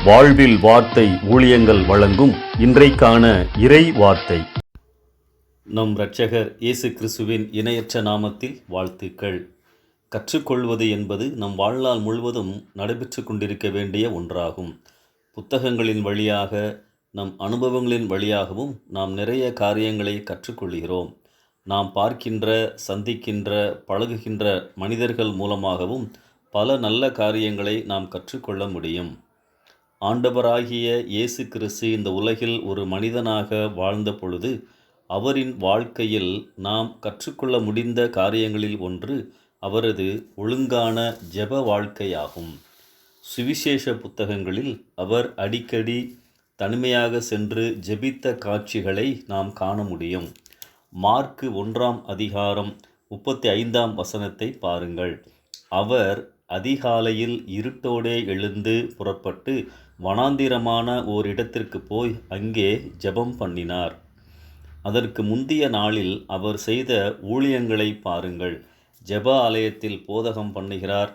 வாழ்வில் வார்த்தை ஊழியங்கள் வழங்கும் இன்றைக்கான இறை வார்த்தை. நம் இரட்சகர் இயேசு கிறிஸ்துவின் இணையற்ற நாமத்தில் வாழ்த்துக்கள். கற்றுக்கொள்வது என்பது நம் வாழ்நாள் முழுவதும் நடைபெற்று கொண்டிருக்க வேண்டிய ஒன்றாகும். புத்தகங்களின் வழியாக, நம் அனுபவங்களின் வழியாகவும் நாம் நிறைய காரியங்களை கற்றுக்கொள்கிறோம். நாம் பார்க்கின்ற, சந்திக்கின்ற, பழகுகின்ற மனிதர்கள் மூலமாகவும் பல நல்ல காரியங்களை நாம் கற்றுக்கொள்ள முடியும். ஆண்டவராகிய இயேசு கிறிஸ்து இந்த உலகில் ஒரு மனிதனாக வாழ்ந்த பொழுது அவரின் வாழ்க்கையில் நாம் கற்றுக்கொள்ள முடிந்த காரியங்களில் ஒன்று அவரது ஒழுங்கான ஜெப வாழ்க்கையாகும். சுவிசேஷ புத்தகங்களில் அவர் அடிக்கடி தனிமையாக சென்று ஜெபித்த காட்சிகளை நாம் காண முடியும். மார்க்கு 1ஆம் அதிகாரம் 35ஆம் வசனத்தை பாருங்கள். அவர் அதிகாலையில் இருட்டோடே எழுந்து புறப்பட்டு வனாந்திரமான ஓரிடத்திற்கு போய் அங்கே ஜெபம் பண்ணினார். அதற்கு முந்திய நாளில் அவர் செய்த ஊழியங்களை பாருங்கள். ஜெப ஆலயத்தில் போதகம் பண்ணுகிறார்.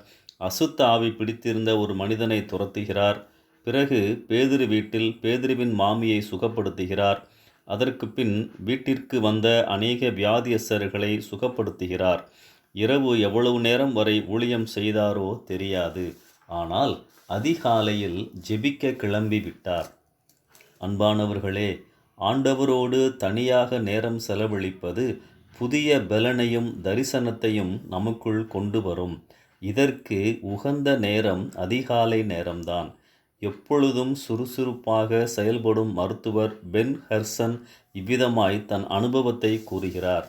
அசுத்த ஆவி பிடித்திருந்த ஒரு மனிதனை துரத்துகிறார். பிறகு பேதுரு வீட்டில் பேதுருவின் மாமியை சுகப்படுத்துகிறார். அதற்கு பின் வீட்டிற்கு வந்த அநேக வியாதியஸ்தர்களை சுகப்படுத்துகிறார். இரவு எவ்வளவு நேரம் வரை ஊழியம் செய்தாரோ தெரியாது. ஆனால் அதிகாலையில் ஜெபிக்க கிளம்பி விட்டார். அன்பானவர்களே, ஆண்டவரோடு தனியாக நேரம் செலவழிப்பது புதிய பலனையும் தரிசனத்தையும் நமக்குள் கொண்டு வரும். இதற்கு உகந்த நேரம் அதிகாலை நேரம்தான். எப்பொழுதும் சுறுசுறுப்பாக செயல்படும் மருத்துவர் பென் ஹெர்சன் இவ்விதமாய் தன் அனுபவத்தை கூறுகிறார்.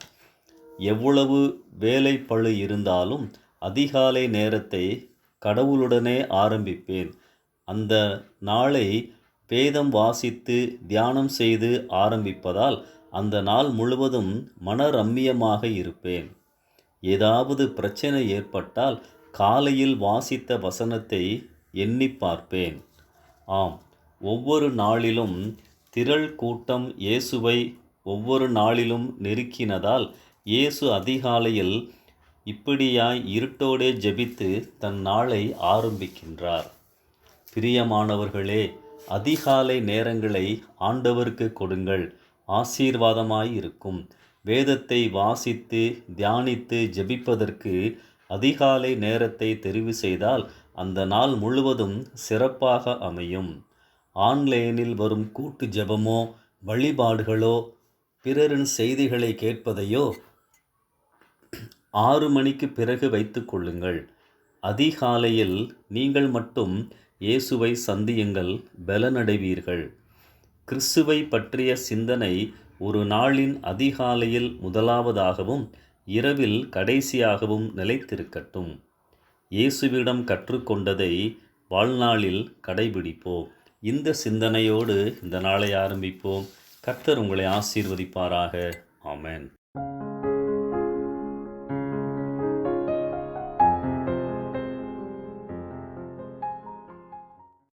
எவ்வளவு வேலைப்பளு இருந்தாலும் அதிகாலை நேரத்தை கடவுளுடனே ஆரம்பிப்பேன். அந்த நாளை வேதம் வாசித்து தியானம் செய்து ஆரம்பிப்பதால் அந்த நாள் முழுவதும் மனரம்மியமாக இருப்பேன். ஏதாவது பிரச்சனை ஏற்பட்டால் காலையில் வாசித்த வசனத்தை எண்ணி பார்ப்பேன். ஆம், ஒவ்வொரு நாளிலும் திரள் கூட்டம் இயேசுவை ஒவ்வொரு நாளிலும் நெருக்கினதால் இயேசு அதிகாலையில் இப்படியாய் இருட்டோடே ஜெபித்து தன் நாளை ஆரம்பிக்கின்றார். பிரியமானவர்களே, அதிகாலை நேரங்களை ஆண்டவருக்கு கொடுங்கள். ஆசீர்வாதமாயிருக்கும். வேதத்தை வாசித்து தியானித்து ஜெபிப்பதற்கு அதிகாலை நேரத்தை தெரிவு செய்தால் அந்த நாள் முழுவதும் சிறப்பாக அமையும். ஆன்லைனில் வரும் கூட்டு ஜெபமோ வழிபாடுகளோ பிறரின் செய்திகளை கேட்பதையோ 6 மணிக்கு பிறகு வைத்து கொள்ளுங்கள். அதிகாலையில் நீங்கள் மட்டும் இயேசுவை சந்தியுங்கள், பலனடைவீர்கள். கிறிஸ்துவை பற்றிய சிந்தனை ஒரு நாளின் அதிகாலையில் முதலாவதாகவும் இரவில் கடைசியாகவும் நிலைத்திருக்கட்டும். இயேசுவிடம் கற்றுக்கொண்டதை வாழ்நாளில் கடைபிடிப்போம். இந்த சிந்தனையோடு இந்த நாளை ஆரம்பிப்போம். கர்த்தர் உங்களை ஆசீர்வதிப்பாராக. ஆமென்.